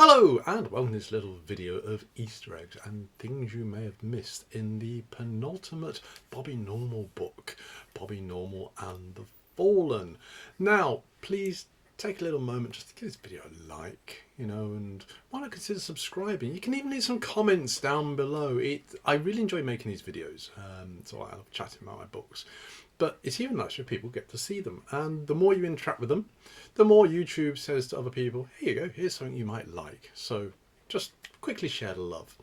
Hello and welcome to this little video of Easter eggs and things you may have missed in the penultimate Bobby Normal book, Bobby Normal and the Fallen. Now, please take a little moment just to give this video a like, and why not consider subscribing? You can even leave some comments down below. I really enjoy making these videos, so I love chatting about my books. But it's even nicer if people get to see them. And the more you interact with them, the more YouTube says to other people, here you go, here's something you might like. So just quickly share the love.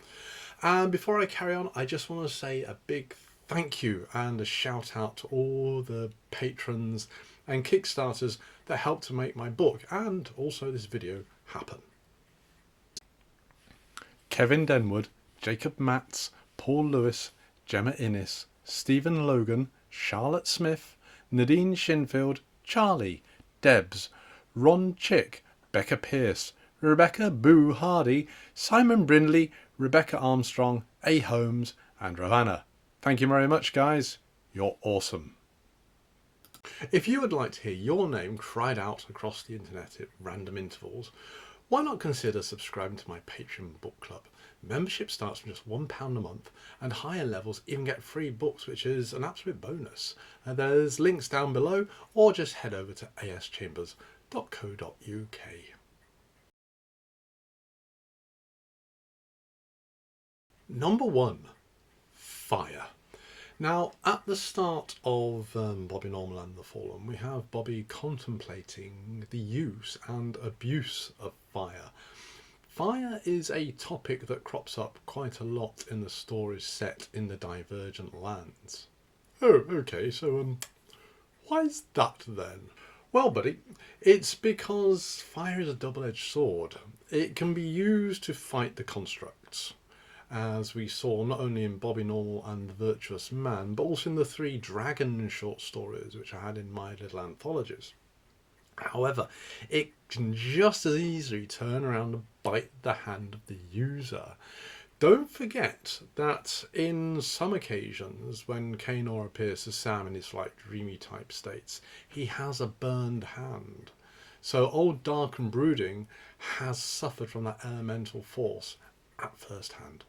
And before I carry on, I just want to say a big thank you and a shout out to all the patrons and Kickstarters that helped to make my book and also this video happen. Kevin Denwood, Jacob Matz, Paul Lewis, Gemma Innes, Stephen Logan, Charlotte Smith, Nadine Shinfield, Charlie, Debs, Ron Chick, Becca Pierce, Rebecca Boo Hardy, Simon Brindley, Rebecca Armstrong, A. Holmes and Ravanna. Thank you very much, guys. You're awesome. If you would like to hear your name cried out across the internet at random intervals, why not consider subscribing to my Patreon book club? Membership starts from just £1 a month and higher levels even get free books, which is an absolute bonus. There's links down below or just head over to aschambers.co.uk. Number 1. Fire. Now, at the start of Bobby Normal and the Fallen, we have Bobby contemplating the use and abuse of fire. Fire is a topic that crops up quite a lot in the stories set in the Divergent Lands. Oh, okay, so why is that then? Well, buddy, it's because fire is a double-edged sword. It can be used to fight the constructs, as we saw not only in Bobby Normal and the Virtuous Man, but also in the 3 dragon short stories which I had in my little anthologies. However, it can just as easily turn around and bite the hand of the user. Don't forget that in some occasions when Kanor appears to Sam in his dreamy type states, he has a burned hand. So old Dark and Brooding has suffered from that elemental force at first hand.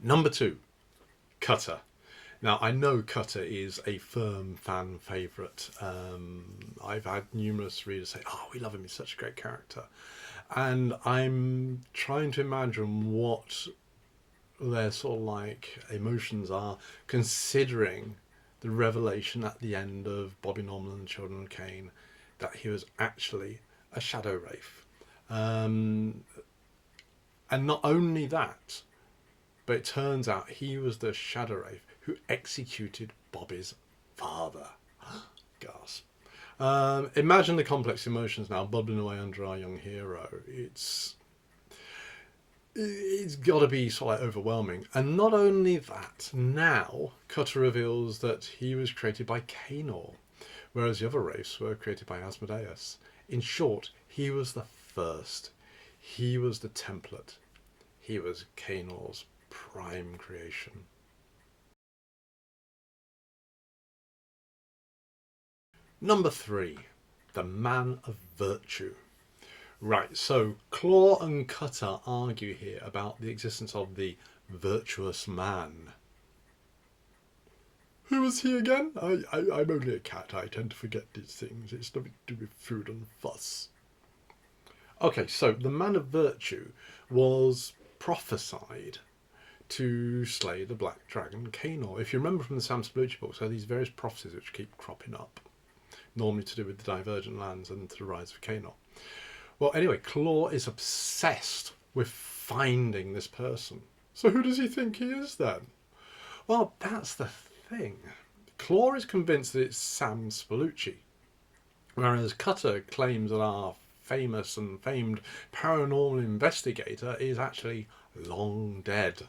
Number 2, Cutter. Now, I know Cutter is a firm fan favourite. I've had numerous readers say, oh, we love him, he's such a great character. And I'm trying to imagine what their emotions are, considering the revelation at the end of Bobby Normal and the Children of Cain that he was actually a shadow wraith. And not only that, but it turns out he was the shadow wraith who executed Bobby's father. Gasp. Imagine the complex emotions now bubbling away under our young hero. It's got to be overwhelming. And not only that, now Cutter reveals that he was created by Kanor, whereas the other wraiths were created by Asmodeus. In short, he was the first. He was the template. He was Kanor's prime creation. Number 3, the Man of Virtue. Right, so Claw and Cutter argue here about the existence of the virtuous man. Who was he again? I'm only a cat, I tend to forget these things. It's nothing to do with food and fuss. Okay, so the Man of Virtue was prophesied to slay the black dragon Kanor. If you remember from the Sam Spillucci books, there are these various prophecies which keep cropping up, normally to do with the Divergent Lands and the rise of Kanor. Well, anyway, Claw is obsessed with finding this person. So who does he think he is then? Well, that's the thing. Claw is convinced that it's Sam Spillucci, whereas Cutter claims that our famous and famed paranormal investigator is actually long dead.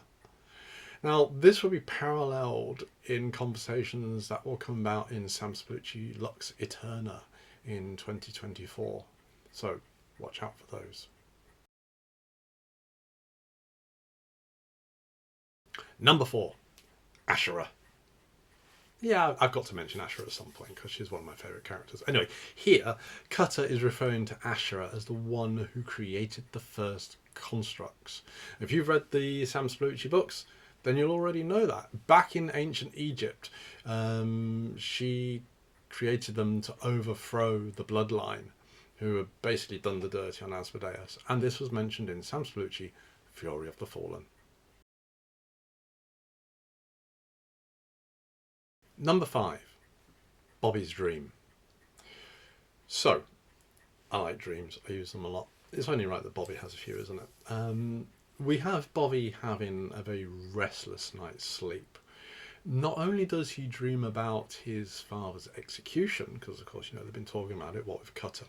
Now, this will be paralleled in conversations that will come about in Sam Spillucci Lux Eterna in 2024. So, watch out for those. Number 4, Asherah. Yeah, I've got to mention Asherah at some point because she's one of my favourite characters. Anyway, here, Cutter is referring to Asherah as the one who created the first constructs. If you've read the Sam Spillucci books, then you'll already know that. Back in ancient Egypt, she created them to overthrow the bloodline, who had basically done the dirty on Asmodeus. And this was mentioned in Sam Spillucci, Fury of the Fallen. Number 5, Bobby's Dream. So, I like dreams. I use them a lot. It's only right that Bobby has a few, isn't it? We have Bobby having a very restless night's sleep. Not only does he dream about his father's execution, because of course, they've been talking about it, what with Cutter,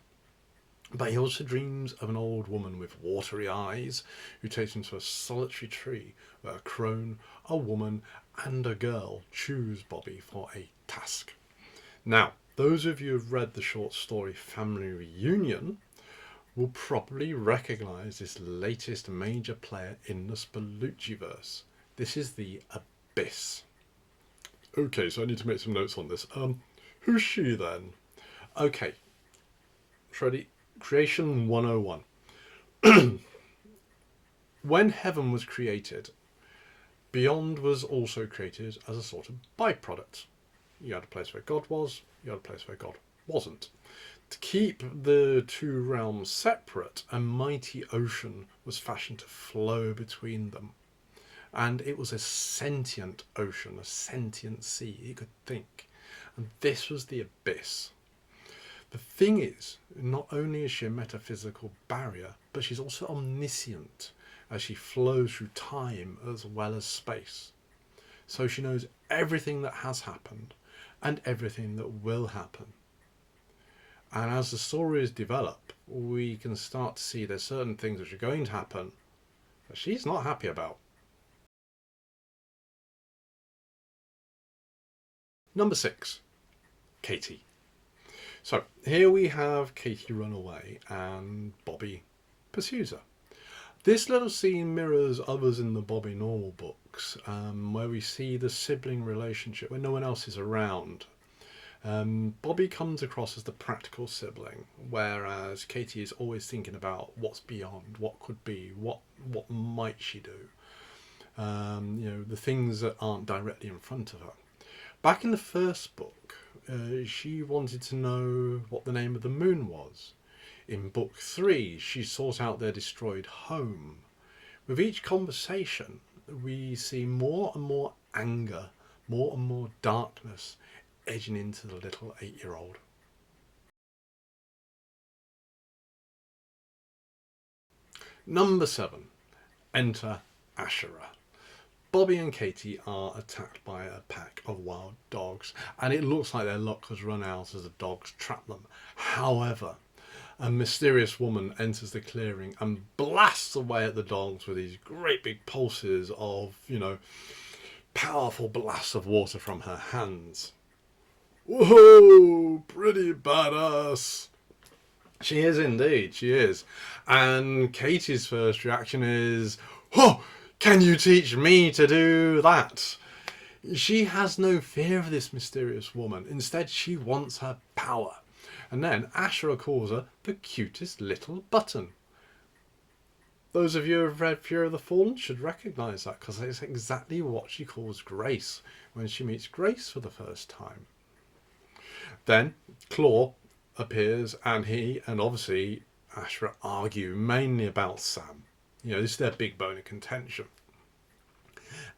but he also dreams of an old woman with watery eyes who takes him to a solitary tree where a crone, a woman, and a girl choose Bobby for a task. Now, those of you who've read the short story Family Reunion will probably recognise this latest major player in the Spillucciverse. This is the Abyss. Okay, so I need to make some notes on this. Who's she then? Okay, ready? Creation 101. When heaven was created, beyond was also created as a sort of byproduct. You had a place where God was, you had a place where God wasn't. To keep the two realms separate, a mighty ocean was fashioned to flow between them. And it was a sentient ocean, a sentient sea, it could think. And this was the Abyss. The thing is, not only is she a metaphysical barrier, but she's also omniscient, as she flows through time as well as space. So she knows everything that has happened and everything that will happen. And as the stories develop, we can start to see there's certain things which are going to happen that she's not happy about. Number 6, Katie. So here we have Katie run away and Bobby pursues her. This little scene mirrors others in the Bobby Normal books, where we see the sibling relationship when no one else is around. Bobby comes across as the practical sibling, whereas Katie is always thinking about what's beyond, what could be, what might she do. The things that aren't directly in front of her. Back in the first book, she wanted to know what the name of the moon was. In book 3, she sought out their destroyed home. With each conversation, we see more and more anger, more and more darkness edging into the little 8-year-old. Number 7, enter Asherah. Bobby and Katie are attacked by a pack of wild dogs, and it looks like their luck has run out as the dogs trap them. However, a mysterious woman enters the clearing and blasts away at the dogs with these great big pulses of, powerful blasts of water from her hands. Whoa, pretty badass. She is indeed, she is. And Katie's first reaction is, oh, can you teach me to do that? She has no fear of this mysterious woman. Instead, she wants her power. And then Asherah calls her the cutest little button. Those of you who have read Fury of the Fallen should recognise that, because it's exactly what she calls Grace when she meets Grace for the first time. Then Claw appears, and he and obviously Asherah argue mainly about Sam. This is their big bone of contention.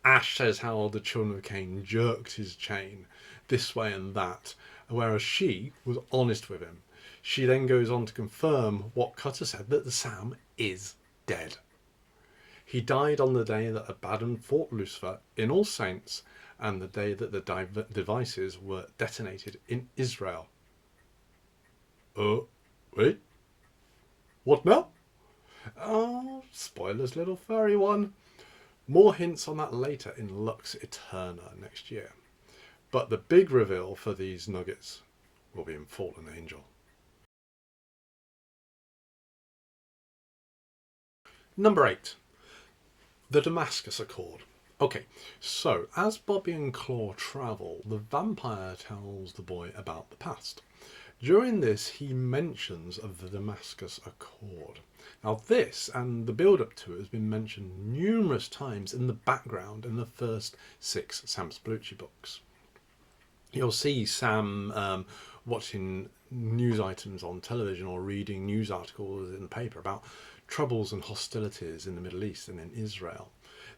Ash says how the children of Cain jerked his chain this way and that, whereas she was honest with him. She then goes on to confirm what Cutter said, that the Sam is dead. He died on the day that Abaddon fought Lucifer in All Saints, and the day that the devices were detonated in Israel. Wait? What now? Oh, spoilers, little furry one. More hints on that later in Lux Eterna next year. But the big reveal for these nuggets will be in Fallen Angel. Number 8, the Damascus Accord. Okay, so as Bobby and Claw travel, the vampire tells the boy about the past. During this, he mentions of the Damascus Accord. Now, this and the build up to it has been mentioned numerous times in the background in the first 6 Sam Spallucci books. You'll see Sam watching news items on television or reading news articles in the paper about troubles and hostilities in the Middle East and in Israel.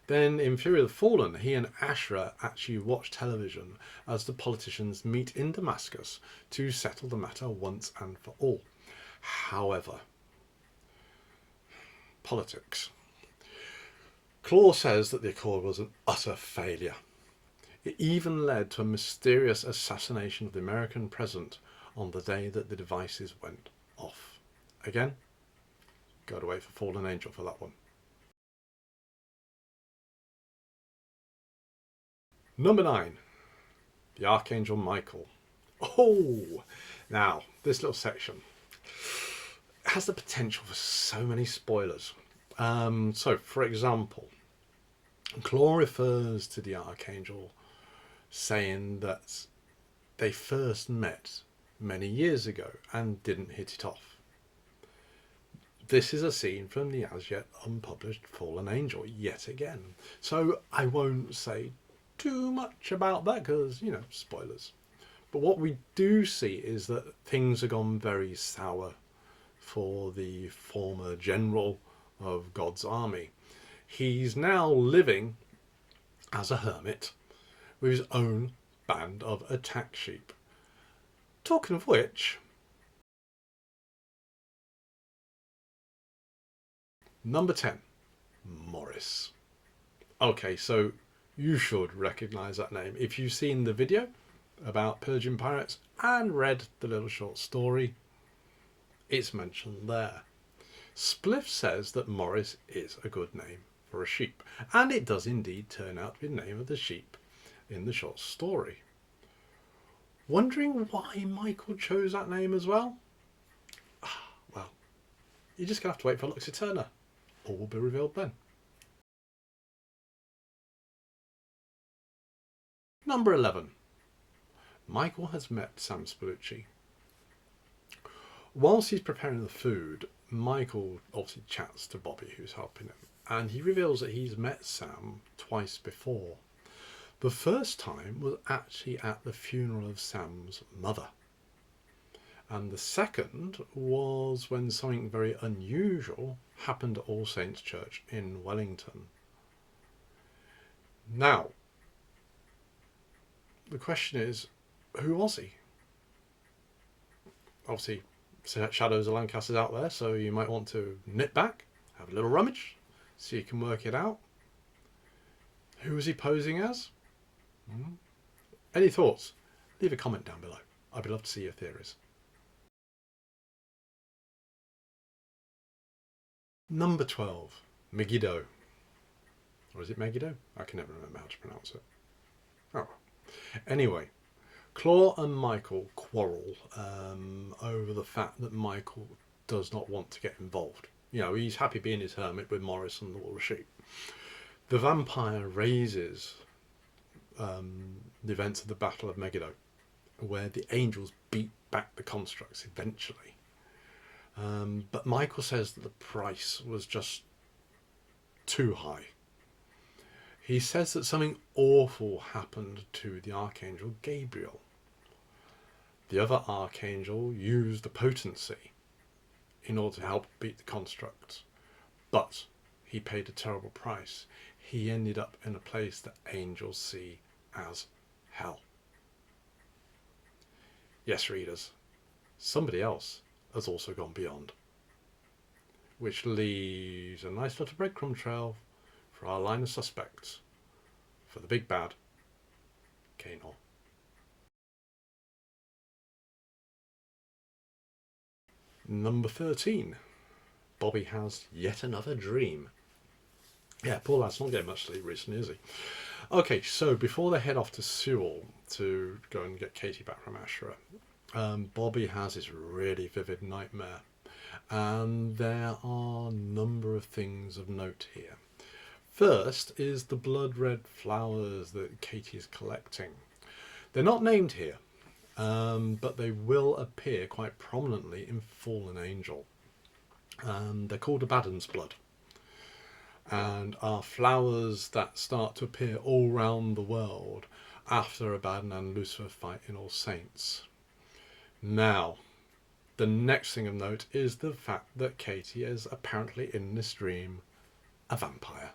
Then in Fury of the Fallen, he and Ashra actually watch television as the politicians meet in Damascus to settle the matter once and for all. However, politics. Claw says that the Accord was an utter failure. It even led to a mysterious assassination of the American president on the day that the devices went off. Again, gotta wait for Fallen Angel for that one. Number 9, the Archangel Michael. Oh, now this little section has the potential for so many spoilers. So, for example, Claw refers to the Archangel saying that they first met many years ago and didn't hit it off. This is a scene from the as yet unpublished Fallen Angel yet again. So I won't say too much about that because, you know, spoilers. But what we do see is that things have gone very sour for the former general of God's army. He's now living as a hermit with his own band of attack sheep. Talking of which, number 10, Morris. Okay, so you should recognise that name. If you've seen the video about pillaging pirates and read the little short story, it's mentioned there. Spliff says that Morris is a good name for a sheep, and it does indeed turn out to be the name of the sheep in the short story. Wondering why Michael chose that name as well? Well, you're just going to have to wait for Lux Eterna. All will be revealed then. Number 11. Michael has met Sam Spallucci. Whilst he's preparing the food, Michael obviously chats to Bobby, who's helping him, and he reveals that he's met Sam twice before. The first time was actually at the funeral of Sam's mother. And the second was when something very unusual happened at All Saints Church in Wellington. Now, the question is, who was he? Obviously, Shadows of Lancaster's out there, so you might want to nip back, have a little rummage, so you can work it out. Who was he posing as? Any thoughts? Leave a comment down below. I'd love to see your theories. Number 12, Megiddo. Or is it Megiddo? I can never remember how to pronounce it. Oh. Anyway, Claw and Michael quarrel over the fact that Michael does not want to get involved. You know, he's happy being his hermit with Morris and all the sheep. The vampire raises the events of the Battle of Megiddo, where the angels beat back the constructs eventually. But Michael says that the price was just too high. He says that something awful happened to the Archangel Gabriel. The other Archangel used the potency in order to help beat the constructs, but he paid a terrible price. He ended up in a place that angels see as hell. Yes, readers, somebody else has also gone beyond, which leaves a nice little breadcrumb trail for our line of suspects for the big bad, Kanor. Number 13. Bobby has yet another dream. Yeah, poor lad's not getting much sleep recently, is he? Okay, so before they head off to Sewell to go and get Katie back from Ashra, Bobby has this really vivid nightmare. And there are a number of things of note here. First is the blood red flowers that Katie is collecting. They're not named here, but they will appear quite prominently in Fallen Angel. They're called Abaddon's blood, and are flowers that start to appear all round the world after Abaddon and Lucifer fight in All Saints. Now, the next thing of note is the fact that Katie is apparently in this dream a vampire.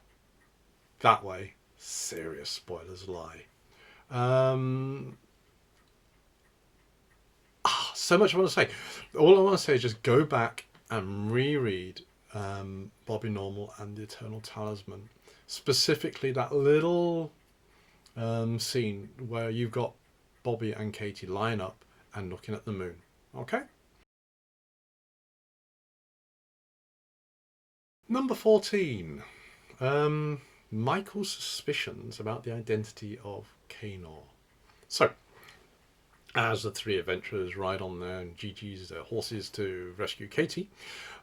That way, serious spoilers lie. So much I want to say. All I want to say is just go back and reread Bobby Normal and the Eternal Talisman. Specifically that little scene where you've got Bobby and Katie lying up and looking at the moon. Okay? Number 14. Michael's suspicions about the identity of Kanor. So, as the three adventurers ride on their GG's horses to rescue Katie,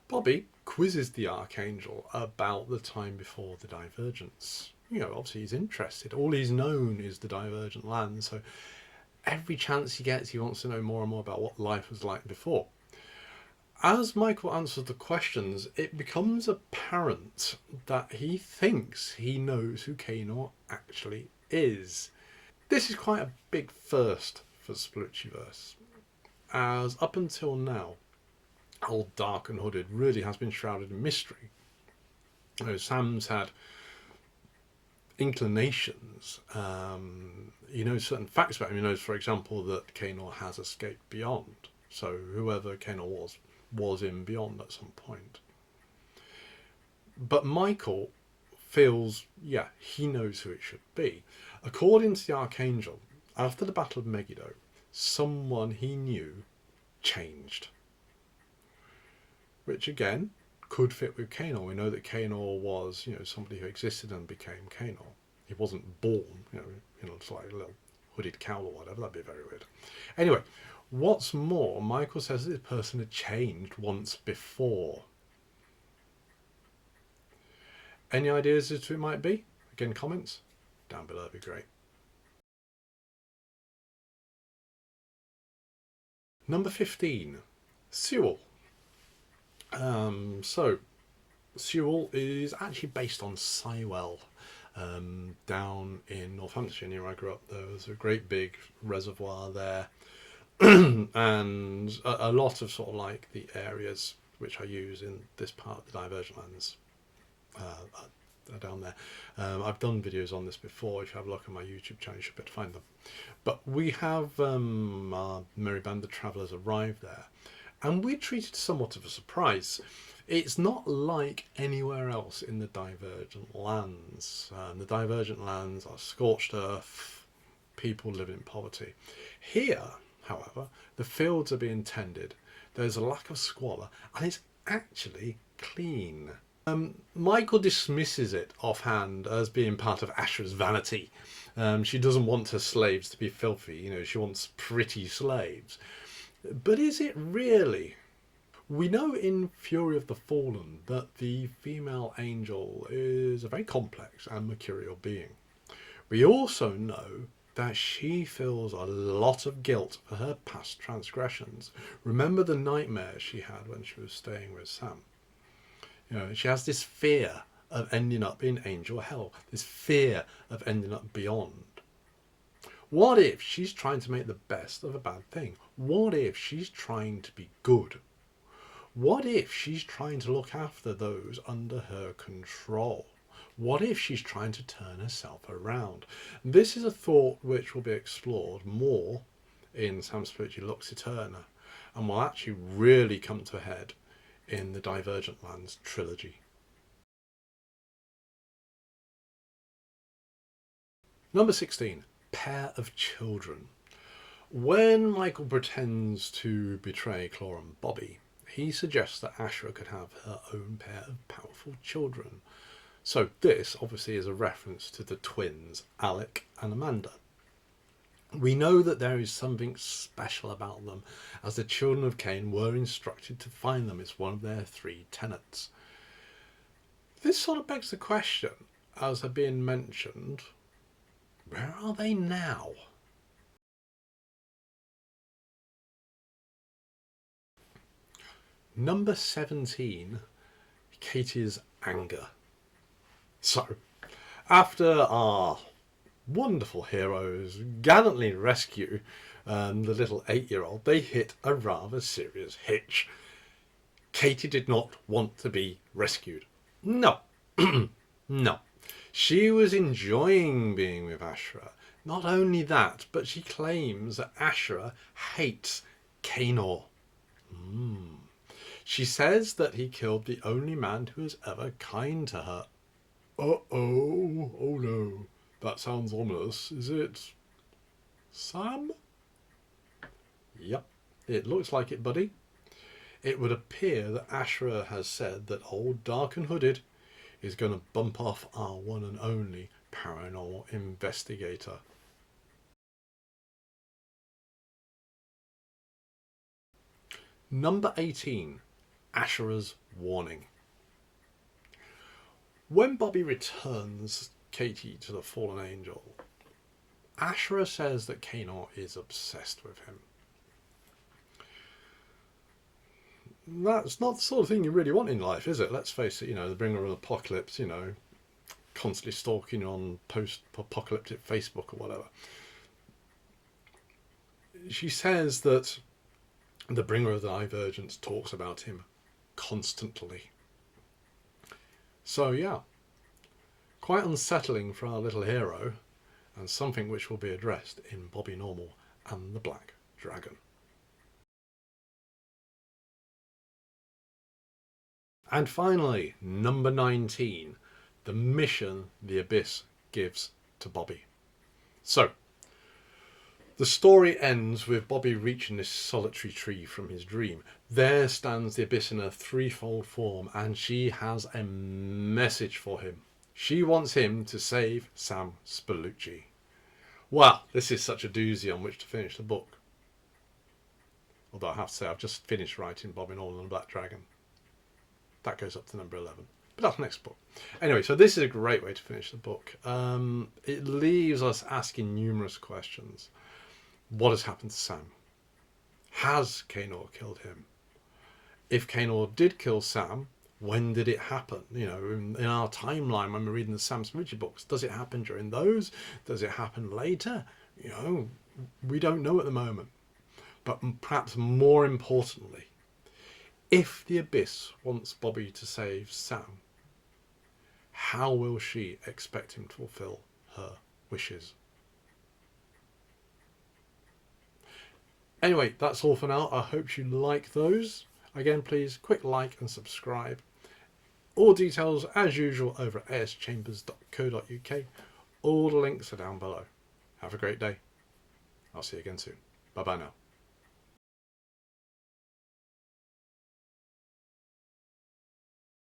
Bobby quizzes the Archangel about the time before the divergence. You know, obviously he's interested. All he's known is the divergent land, so every chance he gets, he wants to know more and more about what life was like before. As Michael answers the questions, it becomes apparent that he thinks he knows who Kanor actually is. This is quite a big first for Splucciverse, as up until now, Old Dark and Hooded really has been shrouded in mystery. Sam's had inclinations. He knows certain facts about him. He knows, for example, that Kanor has escaped beyond. So whoever Kanor was in beyond at some point. But Michael feels, yeah, he knows who it should be. According to the Archangel, after the Battle of Megiddo, someone he knew changed. Which again could fit with Kanor. We know that Kanor was, somebody who existed and became Kanor. He wasn't born, it's like a little hooded cowl or whatever. That'd be very weird. Anyway, what's more, Michael says that this person had changed once before. Any ideas as to who it might be? Again, comments down below would be great. Number 15, Sewell. So Sewell is actually based on Sywell, down in Northamptonshire near where I grew up. There was a great big reservoir there, and a lot of sort of like the areas which I use in this part of the Divergent Lands are down there. I've done videos on this before. If you have a look at my YouTube channel, you should be able to find them. But we have our merry band of travellers arrived there, and we're treated somewhat of a surprise. It's not like anywhere else in the Divergent Lands. The Divergent Lands are scorched earth, people living in poverty. Here, however, the fields are being tended, there's a lack of squalor, and it's actually clean. Michael dismisses it offhand as being part of Ashra's vanity. She doesn't want her slaves to be filthy, she wants pretty slaves. But is it really? We know in Fury of the Fallen that the female angel is a very complex and mercurial being. We also know that she feels a lot of guilt for her past transgressions. Remember the nightmares she had when she was staying with Sam. She has this fear of ending up in angel hell, this fear of ending up beyond. What if she's trying to make the best of a bad thing? What if she's trying to be good? What if she's trying to look after those under her control? What if she's trying to turn herself around? This is a thought which will be explored more in Sam Spiritual Lux Eterna, and will actually really come to a head in the Divergent Lands trilogy. Number 16, Pair of Children. When Michael pretends to betray Claw and Bobby, he suggests that Ashra could have her own pair of powerful children. So this obviously is a reference to the twins, Alec and Amanda. We know that there is something special about them, as the children of Cain were instructed to find them. It's one of their 3 tenets. This sort of begs the question, as have been mentioned, where are they now? Number 17, Katie's anger. So, after our wonderful heroes gallantly rescue the little 8-year-old, they hit a rather serious hitch. Katie did not want to be rescued. No. No. She was enjoying being with Ashra. Not only that, but she claims that Ashra hates Kanor. She says that he killed the only man who was ever kind to her. Uh-oh. Oh no. That sounds ominous. Is it Sam? Yep. It looks like it, buddy. It would appear that Ashra has said that old Dark and Hooded is going to bump off our one and only paranormal investigator. Number 18, Ashra's warning. When Bobby returns Katie to the fallen angel, Ashra says that Kanor is obsessed with him. That's not the sort of thing you really want in life, is it? Let's face it, the bringer of apocalypse, constantly stalking you on post-apocalyptic Facebook or whatever. She says that the bringer of the divergence talks about him constantly. So yeah, quite unsettling for our little hero, and something which will be addressed in Bobby Normal and the Black Dragon. And finally, number 19, the mission the Abyss gives to Bobby. So, the story ends with Bobby reaching this solitary tree from his dream. There stands the Abyss in a threefold form, and she has a message for him. She wants him to save Sam Spallucci. Wow, this is such a doozy on which to finish the book. Although I have to say, I've just finished writing Bobby Normal and the Black Dragon. That goes up to number 11. But that's the next book. Anyway, so this is a great way to finish the book. It leaves us asking numerous questions. What has happened to Sam? Has Kanor killed him? If Kanor did kill Sam, when did it happen? In our timeline when we're reading the Sam Spallucci books, does it happen during those? Does it happen later? We don't know at the moment. But perhaps more importantly, if the Abyss wants Bobby to save Sam, how will she expect him to fulfill her wishes? Anyway, that's all for now. I hope you like those. Again, please, quick like and subscribe. All details, as usual, over at aschambers.co.uk. All the links are down below. Have a great day. I'll see you again soon. Bye-bye now.